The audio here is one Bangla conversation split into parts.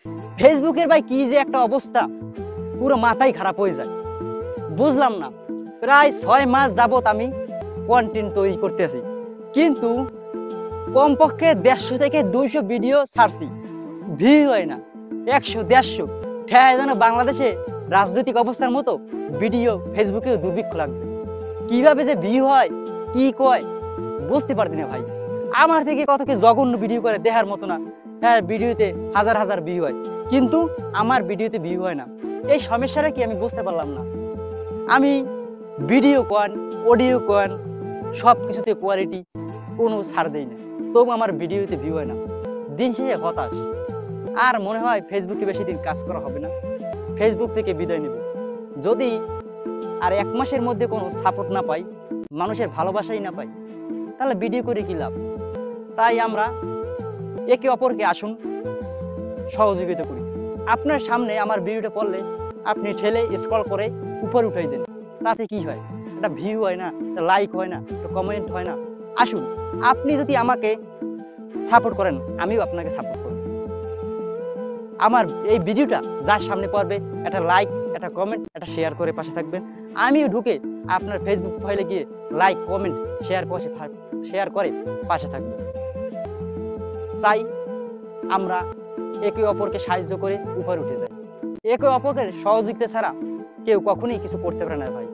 ফেসবুকের ভাই কি যে একটা অবস্থা, পুরো মাথাই খারাপ হয়ে যায়। বুঝলাম না, প্রায় 6 মাস যাবত আমি কন্টেন্ট তৈরি করতেছি, কিন্তু কমপক্ষে 150 থেকে 200 ভিডিও ছাড়ছি, ভিউ হয় না। 100-150 ঠেয়ায় যেন বাংলাদেশে রাজনৈতিক অবস্থার মতো ভিডিও ফেসবুকেও দুর্ভিক্ষ লাগছে। কিভাবে যে ভিউ হয় কি কয় বুঝতে পারছি না ভাই। আমার থেকে কত কি জঘন্য ভিডিও করে দেখার মতো না। হ্যাঁ, ভিডিওতে হাজার হাজার ভিউ হয়, কিন্তু আমার ভিডিওতে ভিউ হয় না। এই সমস্যাটা কি আমি বুঝতে পারলাম না। আমি ভিডিও কোয়ান, অডিও কোয়ান, সব কিছুতে কোয়ালিটি কোনো ছাড় দেই না, তবু আমার ভিডিওতে ভিউ হয় না। দিন শেষে হতাশ। আর মনে হয় ফেসবুকে বেশি দিন কাজ করা হবে না, ফেসবুক থেকে বিদায় নেব। যদি আর 1 মাসের মধ্যে কোনো সাপোর্ট না পাই, মানুষের ভালোবাসাই না পাই, তাহলে ভিডিও করে কি লাভ? তাই আমরা একে অপরকে আসুন সহযোগিতা করি। আপনার সামনে আমার ভিডিওটা পড়লে আপনি ঠেলে স্ক্রল করে উপরে উঠাই দেন, তাতে কি হয়? একটা ভিউ হয় না, একটা লাইক হয় না, একটা কমেন্ট হয় না। আসুন, আপনি যদি আমাকে সাপোর্ট করেন, আমিও আপনাকে সাপোর্ট করব। আমার এই ভিডিওটা যার সামনে পড়বে, একটা লাইক, একটা কমেন্ট, একটা শেয়ার করে পাশে থাকবেন। আমিও ঢুকে আপনার ফেসবুক প্রোফাইলে গিয়ে লাইক, কমেন্ট, শেয়ার করে পাশে থাকবেন। চাই আমরা একে অপরকে সাহায্য করে উপরে উঠে যাই। একে অপরের সহযোগিতা ছাড়া কেউ কখনোই কিছু করতে পারে না ভাই।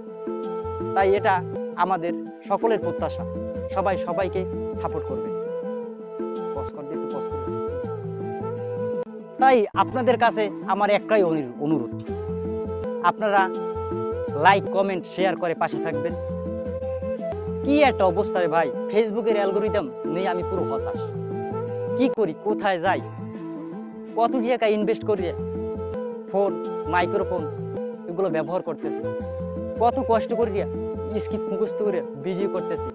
তাই এটা আমাদের সকলের প্রত্যাশা, সবাই সবাইকে সাপোর্ট করবে। তাই আপনাদের কাছে আমার একটাই অনুরোধ, আপনারা লাইক, কমেন্ট, শেয়ার করে পাশে থাকবেন। কি একটা অবস্থা রে ভাই, ফেসবুকের অ্যালগরিদম নিয়ে আমি পুরো হতাশ। কি করি, কোথায় যাই, কত টাকা ইনভেস্ট করিয়ে ফোন, মাইক্রোফোন এগুলো ব্যবহার করতেছি, কত কষ্ট করিয়া স্ক্রিপ্ট মুখস্থ করে ভিডিও করতেছি,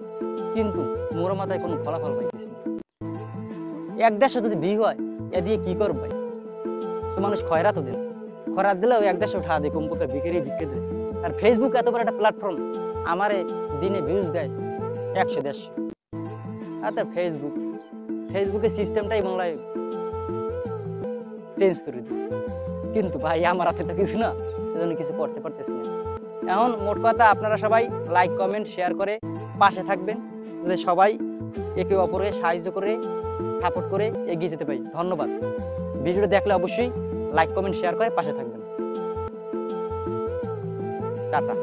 কিন্তু মোর মাথায় কোনো ফলাফল পাইতেছি না। 1-150 যদি ভিউ হয়, এ দিয়ে কি করব ভাই? তো মানুষ খয়রাত দেন, খয়রাত দিলেও 1-150 উঠা দেয়, কমপক্ষে ভিক্ষে দেয়। আর ফেসবুক এত বড় একটা প্ল্যাটফর্ম, আমারে দিনে ভিউজ দেয় 100-150। আর তার ফেসবুকের সিস্টেমটাই মনে হয় চেঞ্জ করে দিই। কিন্তু ভাই আমার হাতে তো কিছু না, সেজন্য কিছু করতে পারতেছি না। এখন মোট কথা, আপনারা সবাই লাইক, কমেন্ট, শেয়ার করে পাশে থাকবেন, যাতে সবাই একে অপরকে সাহায্য করে, সাপোর্ট করে এগিয়ে যেতে পারি। ধন্যবাদ। ভিডিওটা দেখলে অবশ্যই লাইক, কমেন্ট, শেয়ার করে পাশে থাকবেন। টাটা।